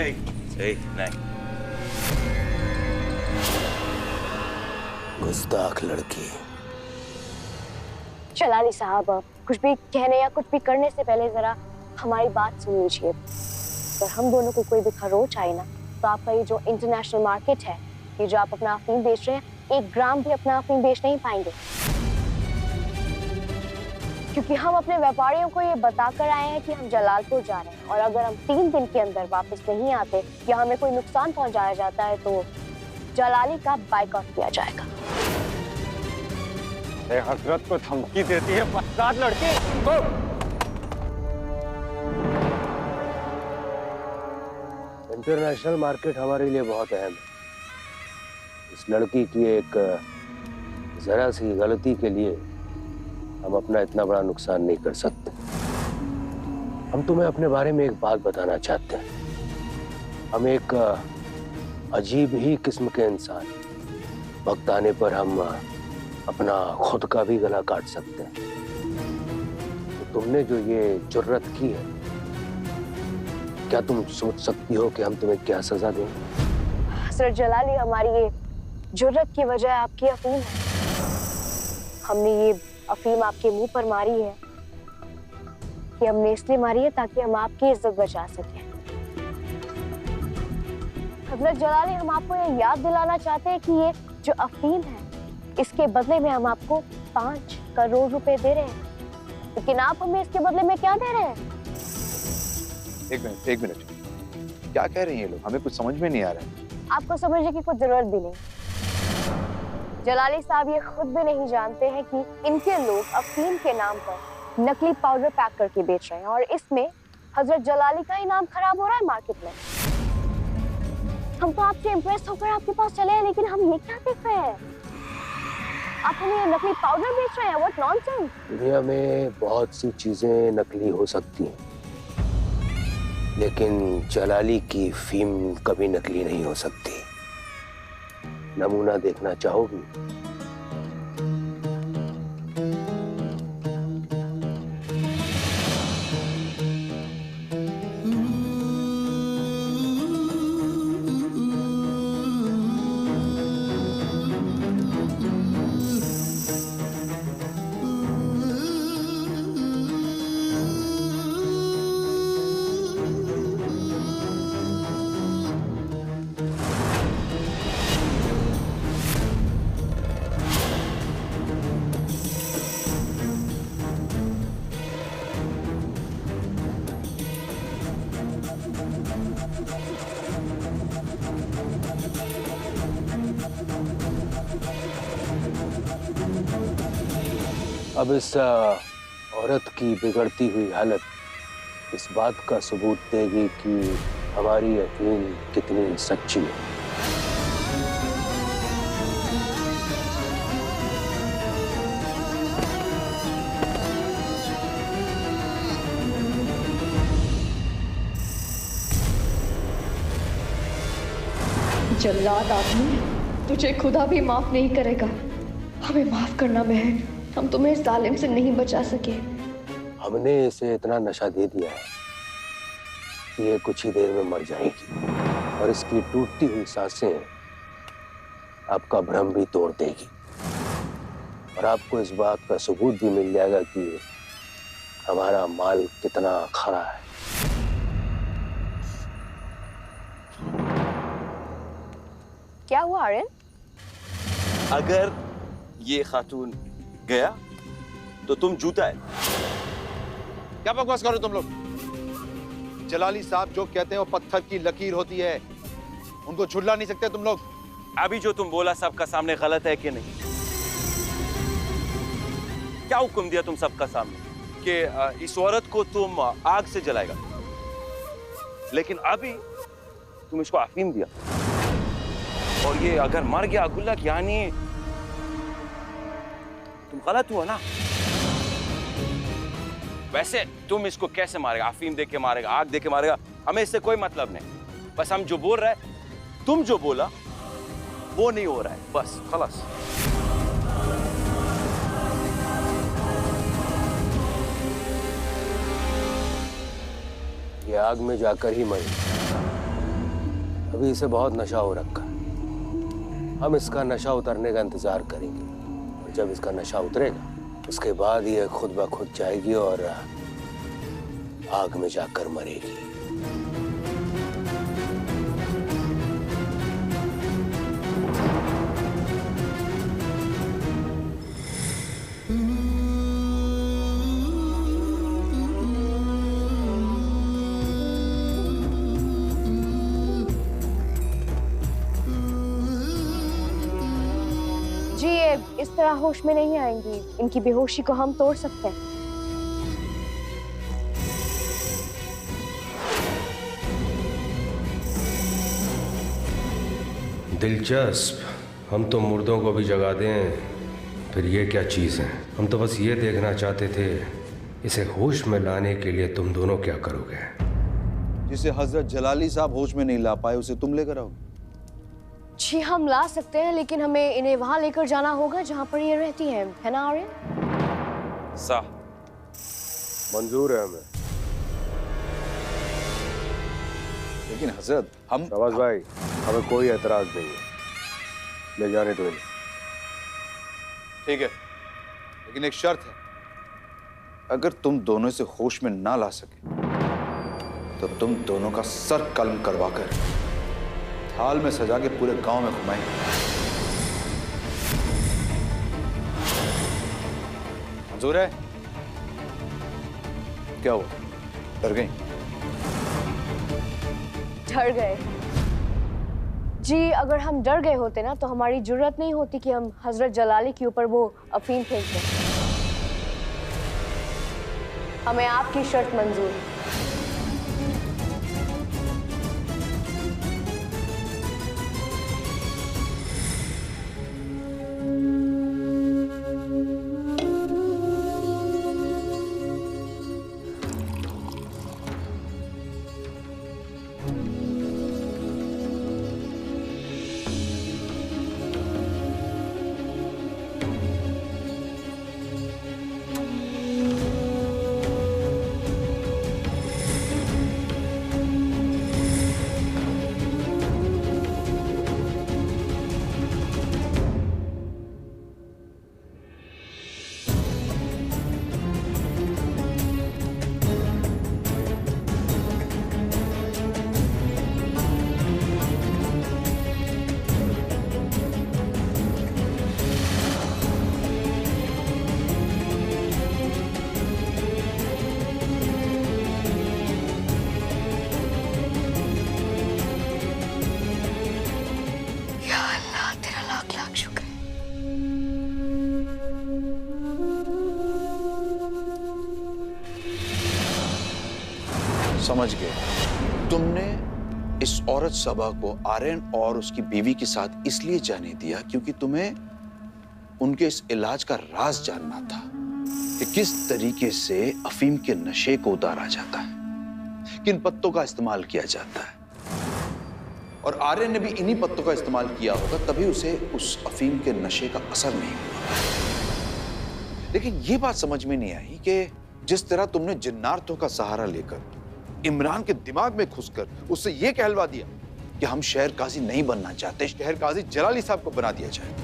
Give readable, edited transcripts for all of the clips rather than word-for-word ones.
सही नहीं। गुस्ताख लड़की। जलाली साहब, कुछ भी कहने या कुछ भी करने से पहले जरा हमारी बात सुन लीजिए। अगर हम दोनों को कोई भी खरोच आए ना, तो आपका ये जो इंटरनेशनल मार्केट है, ये जो आप अपना अफीम बेच रहे हैं, 1 ग्राम भी अपना अफीम बेच नहीं पाएंगे, क्योंकि हम अपने व्यापारियों को ये बताकर आए हैं कि हम जलालपुर जा रहे हैं, और अगर हम 3 दिन के अंदर वापस नहीं आते या हमें कोई नुकसान पहुंचाया जाता है तो जलाली का बाइकआउट किया जाएगा। हजरत को धमकी देती है बदकार लड़की। इंटरनेशनल मार्केट हमारे लिए बहुत अहम है। इस लड़की की एक जरा सी गलती के लिए हम अपना इतना बड़ा नुकसान नहीं कर सकते। हम तुम्हें अपने बारे में एक बात बताना चाहते हैं। हम एक अजीब ही किस्म के इंसान, वक्त आने पर हम अपना खुद का भी गला काट सकते हैं। तो तुमने जो ये जुर्रत की है, क्या तुम सोच सकती हो कि हम तुम्हें क्या सजा देंगे? सर जलाली, हमारी ये जुर्रत की वजह आपकी अफीम है। हमने ये अफीम आपके मुंह पर मारी है कि हमने इसलिए मारी है ताकि हम आपकी इज्जत बचा सकें। हजरत जलाली, हम आपको ये याद दिलाना चाहते हैं कि ये जो अफीम है, इसके बदले में हम आपको 5 करोड़ रुपए दे रहे हैं, लेकिन आप हमें इसके बदले में क्या दे रहे हैं? एक मिनट, क्या कह रही हैं ये लोग? हमें कुछ समझ में नहीं आ रहा है। आपको समझने की कुछ जरूरत भी नहीं। जलाली साहब ये खुद भी नहीं जानते हैं कि इनके लोग अफीम के नाम पर नकली पाउडर पैक करके बेच रहे हैं, और इसमें हजरत जलाली का ही नाम खराब हो रहा है मार्केट में। हम तो आपसे इम्प्रेस होकर आपके पास चले हैं, लेकिन हम ये क्या देख रहे हैं? आप हमें ये नकली पाउडर बेच रहे हैं? What nonsense. दुनिया में बहुत सी चीजें नकली हो सकती हैं, लेकिन जलाली की फीम कभी नकली नहीं हो सकती। नमूना देखना चाहोगी? अब इस औरत की बिगड़ती हुई हालत इस बात का सबूत देगी कि हमारी यकीन कितनी सच्ची है। जल्लाद आदमी, तुझे खुदा भी माफ नहीं करेगा। हमें माफ करना बहन, हम तुम्हें इस जालिम से नहीं बचा सके। हमने इसे इतना नशा दे दिया है कि ये कुछ ही देर में मर जाएगी, और इसकी टूटती हुई सांसें आपका भ्रम भी तोड़ देगी, और आपको इस बात का सबूत भी मिल जाएगा कि हमारा माल कितना खरा है। क्या हुआ आर्यन? अगर ये खातून गया तो तुम जूता है। क्या बकवास करो तुम लोग? जलाली साहब जो कहते हैं वो पत्थर की लकीर होती है, उनको झुल्ला नहीं सकते तुम लोग। अभी जो तुम बोला सबका सामने गलत है कि नहीं? क्या हुक्म दिया तुम सबका सामने कि इस औरत को तुम आग से जलाएगा, लेकिन अभी तुम इसको अफीम दिया, और ये अगर मर गया गुल्लक, यानी तुम गलत हुआ ना। वैसे तुम इसको कैसे मारेगा? अफीम दे के मारेगा, आग दे के मारेगा, हमें इससे कोई मतलब नहीं। बस हम जो बोल रहे हैं, तुम जो बोला वो नहीं हो रहा है, बस खलास। ये आग में जाकर ही मरी। अभी इसे बहुत नशा हो रखा है। हम इसका नशा उतरने का इंतजार करेंगे और जब इसका नशा उतरेगा उसके बाद ये खुद ब खुद जाएगी और आग में जाकर मरेगी। जी ये इस तरह होश में नहीं आएंगी, इनकी बेहोशी को हम तोड़ सकते हैं। दिलचस्प। हम तो मुर्दों को भी जगा दें, फिर ये क्या चीज़ है? हम तो बस ये देखना चाहते थे इसे होश में लाने के लिए तुम दोनों क्या करोगे। जिसे हजरत जलाली साहब होश में नहीं ला पाए उसे तुम लेकर आओगे? जी हम ला सकते हैं, लेकिन हमें इन्हें वहां लेकर जाना होगा जहां पर ये रहती हैं, है ना आर्यन? मंजूर है हमें। लेकिन हजरत हम नवाज भाई, हमें कोई एतराज नहीं है, ले जाने दो इन्हें। ठीक है, लेकिन एक शर्त है, अगर तुम दोनों इसे होश में ना ला सके तो तुम दोनों का सर कलम करवाकर थाल में सजा के पूरे गांव में घुमाएंगे। मंजूर है? क्या हुआ, डर गई? डर गए? जी अगर हम डर गए होते ना तो हमारी जरूरत नहीं होती कि हम हजरत जलाली के ऊपर वो अफीम फेंक दें। हमें आपकी शर्त मंजूर है। समझ गए। तुमने इस औरत सबा को आर्यन और उसकी बीवी के साथ इसलिए जाने दिया क्योंकि तुम्हें उनके इस इलाज का राज जानना था कि किस तरीके से अफीम के नशे को उतारा जाता है, किन पत्तों का इस्तेमाल किया जाता है। और आर्यन ने भी इन्हीं पत्तों का इस्तेमाल किया होगा, तभी उसे उस अफीम के नशे का असर नहीं हुआ। लेकिन यह बात समझ में नहीं आई कि जिस तरह तुमने जिन्नार्थों का सहारा लेकर इमरान के दिमाग में घुसकर उससे यह कहलवा दिया कि हम शहर काजी नहीं बनना चाहते, शहर काजी जलाली साहब को बना दिया जाए,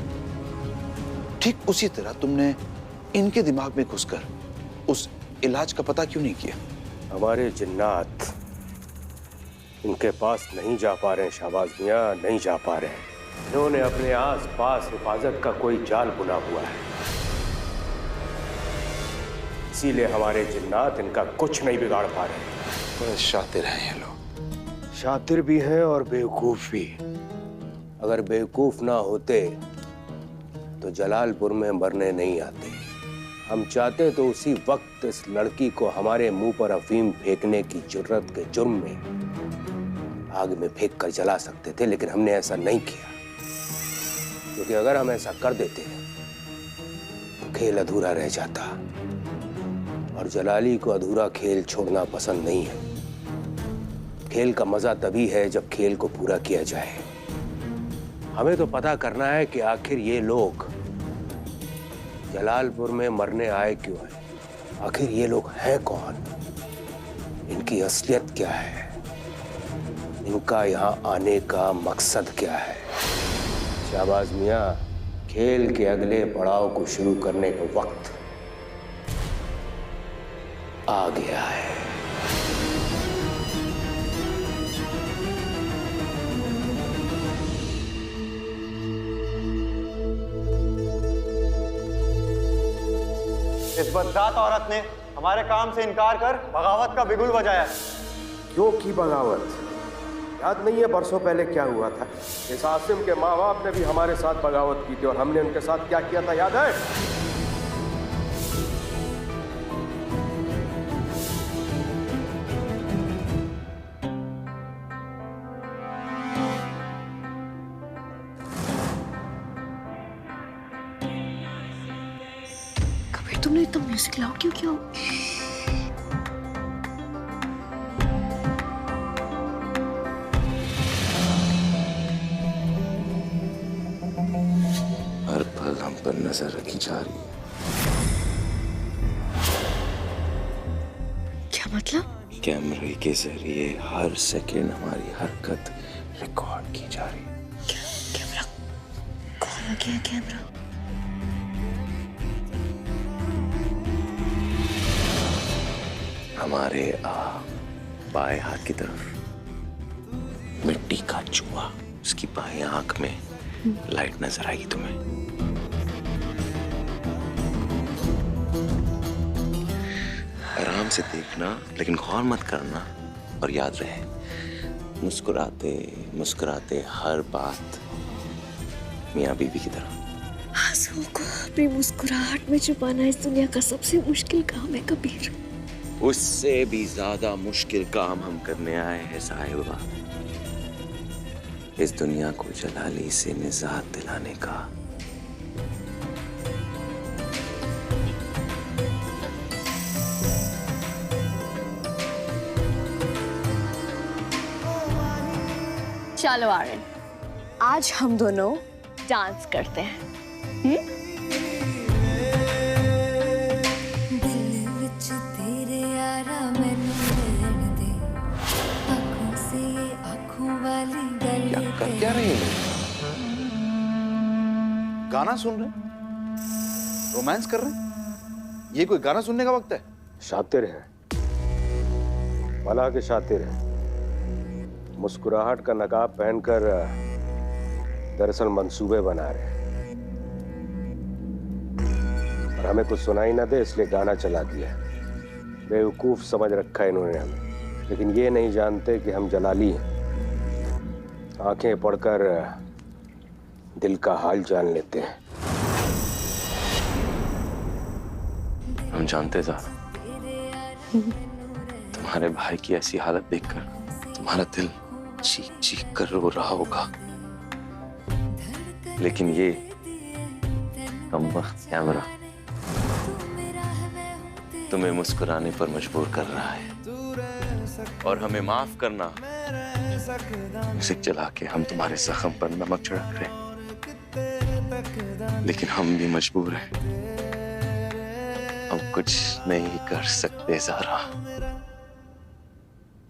ठीक उसी तरह तुमने इनके दिमाग में घुसकर उस इलाज का पता क्यों नहीं किया? हमारे जिन्नात इनके पास नहीं जा पा रहे हैं शहबाज मियां, नहीं जा पा रहे हैं। इन्होंने अपने आस पास हिफाजत का कोई जाल बुना हुआ है, इसीलिए हमारे जिन्नात इनका कुछ नहीं बिगाड़ पा रहे हैं। बड़े शातिर हैं ये लोग। शातिर भी हैं और बेवकूफ भी। अगर बेवकूफ ना होते तो जलालपुर में मरने नहीं आते। हम चाहते तो उसी वक्त इस लड़की को हमारे मुंह पर अफीम फेंकने की जुर्रत के जुर्म में आग में फेंक कर जला सकते थे, लेकिन हमने ऐसा नहीं किया, क्योंकि अगर हम ऐसा कर देते तो खेल अधूरा रह जाता, और जलाली को अधूरा खेल छोड़ना पसंद नहीं है। खेल का मजा तभी है जब खेल को पूरा किया जाए। हमें तो पता करना है कि आखिर ये लोग जलालपुर में मरने आए क्यों हैं, आखिर ये लोग हैं कौन, इनकी असलियत क्या है। इनका यहाँ आने का मकसद क्या है? शाहबाज मियाँ, खेल के अगले पड़ाव को शुरू करने का वक्त आ गया है। इस बदजात औरत ने हमारे काम से इनकार कर बगावत का बिगुल बजाया। क्यों की बगावत? याद नहीं है बरसों पहले क्या हुआ था? इस आसिम के माँ बाप ने भी हमारे साथ बगावत की थी और हमने उनके साथ क्या किया था, याद है? कबीर, तुमने इतना म्यूजिक लाउड क्यों किया? हर पल हम पर नजर रखी जा रही है। क्या मतलब? कैमरे के जरिए हर सेकंड हमारी हरकत रिकॉर्ड की जा रही है। कैमरा? कौन लगे है कैमरा? हमारे बाएं हाथ की तरफ मिट्टी का चूहा, उसकी बाएं आंख में लाइट नजर आएगी तुम्हें। आराम से देखना, लेकिन गौर मत करना, और याद रहे मुस्कुराते मुस्कुराते हर बात मियाँ बीवी की तरह। आंसुओं को अपनी मुस्कुराहट में छुपाना इस दुनिया का सबसे मुश्किल काम है कबीर। उससे भी ज्यादा मुश्किल काम हम करने आए हैं साहिबा, इस दुनिया को जलाली से निजात दिलाने का। चलो आर्यन, आज हम दोनों डांस करते हैं। कर क्या रहे हैं? गाना सुन रहे, रोमांस कर रहे? ये कोई गाना सुनने का वक्त है? शातिर हैं, भला के शातिर हैं। मुस्कुराहट का नकाब पहनकर दरअसल मंसूबे बना रहे हैं, और हमें कुछ सुनाई ना दे इसलिए गाना चला दिया। बेवकूफ समझ रखा है इन्होंने हमें, लेकिन ये नहीं जानते कि हम जलाली हैं। आंखें पढ़कर दिल का हाल जान लेते हैं। हम जानते थे तुम्हारे भाई की ऐसी हालत देखकर तुम्हारा दिल चीख चीख कर रो रहा होगा, लेकिन ये कमबख्त कैमरा तुम्हें मुस्कुराने पर मजबूर कर रहा है। और हमें माफ करना, म्यूजिक चला के हम तुम्हारे जख्म पर नमक छिड़क रहे, लेकिन हम भी मजबूर हैं। हम कुछ नहीं कर सकते ज़ारा,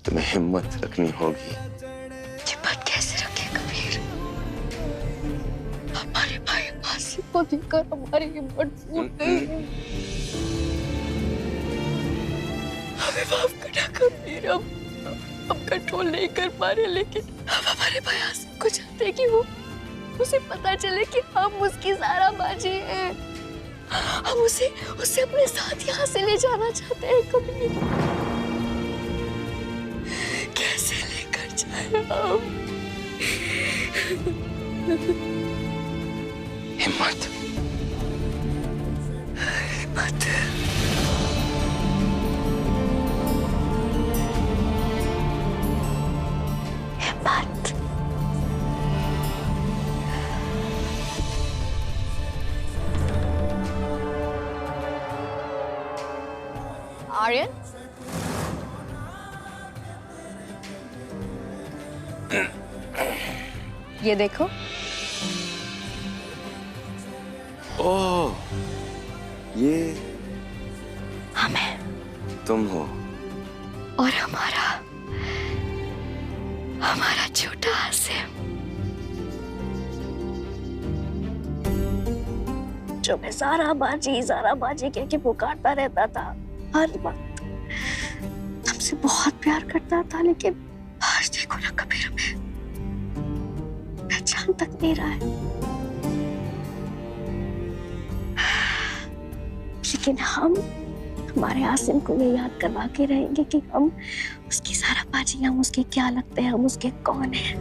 तुम्हें हिम्मत रखनी होगी। हिम्मत कैसे रखे कबीर? हमारे भाई आसिफ को देखकर हमारी हिम्मत फूट गई। हमें माफ करना कबीर, हम कंट्रोल नहीं कर पा रहे, लेकिन हम हमारे भाई आसिफ को चाहते हैं कि वो उसे पता चले कि हम उसकी ज़ारा बाजी हैं। हम उसे अपने साथ यहाँ से ले जाना चाहते हैं कबीर। कैसे लेकर जाए हम? हिम्मत, हिम्मत। हिम्मत। आर्यन, ये देखो। ओह, ये हमें तुम हो। और हमारा हमारा छोटा आसिम, जो मैं ज़ारा बाजी कह के पुकारता रहता था हर वक्त, हमसे बहुत प्यार करता था, लेकिन आज देखो ना कबीर हमें पहचान तक नहीं रहा है। लेकिन हम हमारे आसिम को ये याद करवा के रहेंगे कि हम उसकी ज़ारा बाजी, हम उसके क्या लगते हैं, हम उसके कौन हैं।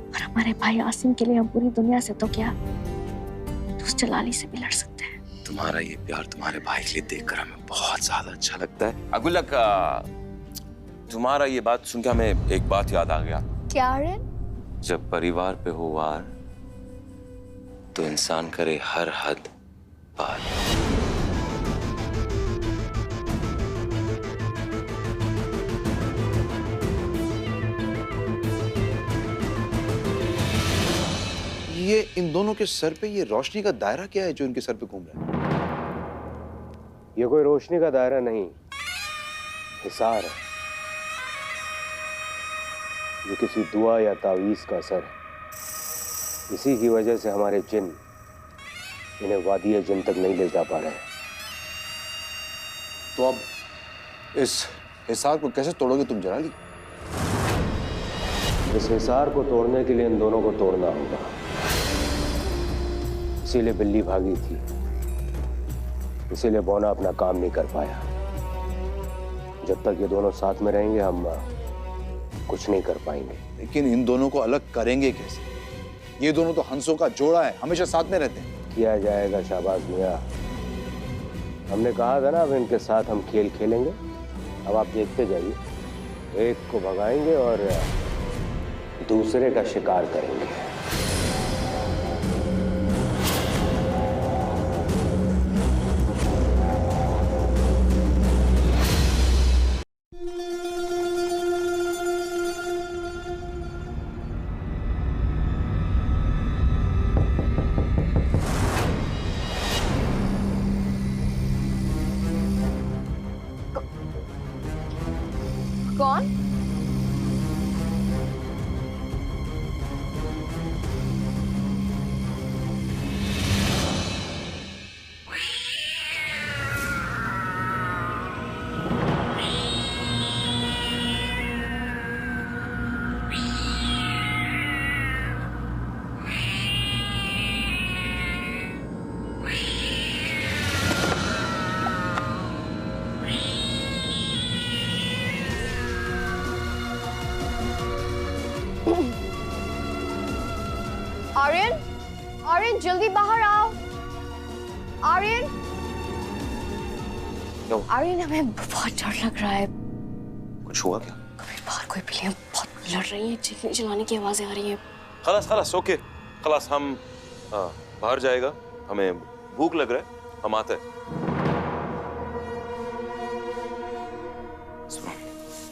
और हमारे भाई आसिम के लिए हम पूरी दुनिया से तो क्या, उस जलाली से भी लड़ सकते हैं। तुम्हारा ये प्यार तुम्हारे भाई के लिए देखकर हमें बहुत ज्यादा अच्छा लगता है। अगुलक, तुम्हारा ये बात सुन के हमें एक बात याद आ गया। क्या आर्यन? जब परिवार पे हो वार तो इंसान करे हर हद पार। ये इन दोनों के सर पे ये रोशनी का दायरा क्या है जो इनके सर पे घूम रहा है? ये कोई रोशनी का दायरा नहीं, हिसार है, जो किसी दुआ या तावीज का असर है। इसी की वजह से हमारे जिन इन्हें वादिया जिन तक नहीं ले जा पा रहे हैं। तो अब इस हिसार को कैसे तोड़ोगे तुम जलाली? इस हिसार को तोड़ने के लिए इन दोनों को तोड़ना होगा। इसीलिए बिल्ली भागी थी, इसीलिए बौना अपना काम नहीं कर पाया। जब तक ये दोनों साथ में रहेंगे हम कुछ नहीं कर पाएंगे। लेकिन इन दोनों को अलग करेंगे कैसे? ये दोनों तो हंसों का जोड़ा है, हमेशा साथ में रहते हैं। किया जाएगा शाबाश मियां। हमने कहा था ना, अब इनके साथ हम खेल खेलेंगे। अब आप देखते जाइए, एक को भगाएंगे और दूसरे का शिकार करेंगे। कौन? आर्यन, आर्यन जल्दी बाहर आओ। आर्यन, आर्यन हमें बहुत डर लग रहा है। कुछ हुआ क्या? कभी बाहर कोई बिल्लियां बहुत लड़ रही हैं, चीखने चिल्लाने की आवाजें आ रही हैं। खलास खलास ओके खलास, हम बाहर जाएगा, हमें भूख लग रहा है, हम आते हैं। सुनो,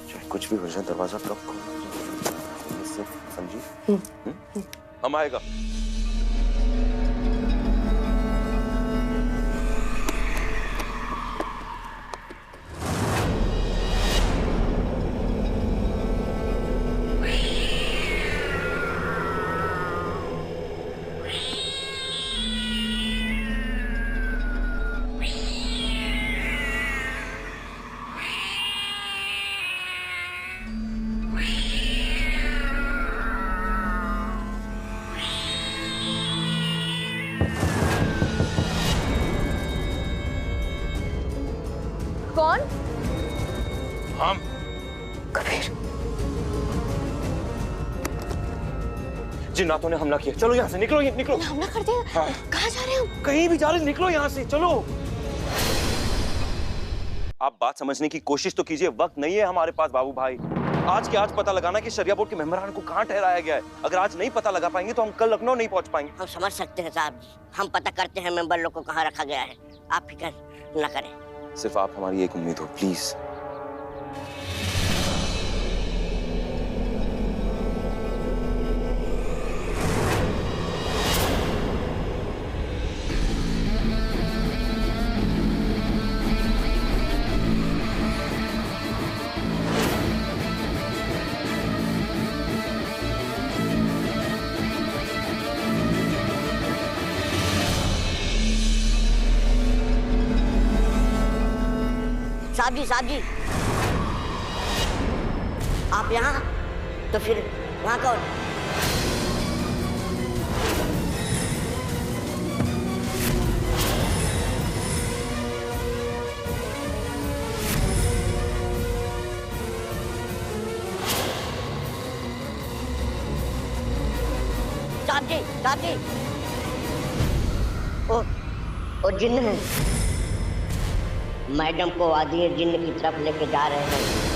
चाहे कुछ भी हो जाए दरवाजा कब खोलना समझी? हम आएगा। कौन? हम कबीर, जिन्नातों ने हमला किया। चलो यहाँ से निकलो, निकलो। हमला कर दिया? हाँ। कहाँ जा रहे हैं हम? कहीं भी जा रहे, निकलो यहाँ से, चलो। आप बात समझने की कोशिश तो कीजिए, वक्त नहीं है हमारे पास बाबू भाई। आज के आज पता लगाना कि शरिया बोर्ड के मेंबरान को कहाँ ठहराया गया है। अगर आज नहीं पता लगा पाएंगे तो हम कल लखनऊ नहीं पहुँच पाएंगे। हम समझ सकते हैं साहब जी, हम पता करते हैं मेंबर लोग को कहाँ रखा गया है, आप फिक्र न करें। सिर्फ आप हमारी एक उम्मीद हो, प्लीज। साहब जी, आप यहाँ? तो फिर वहाँ कौन? साहब जी, ओ जिन्न है। मैडम को आदि जिन्न की तरफ लेके जा रहे हैं।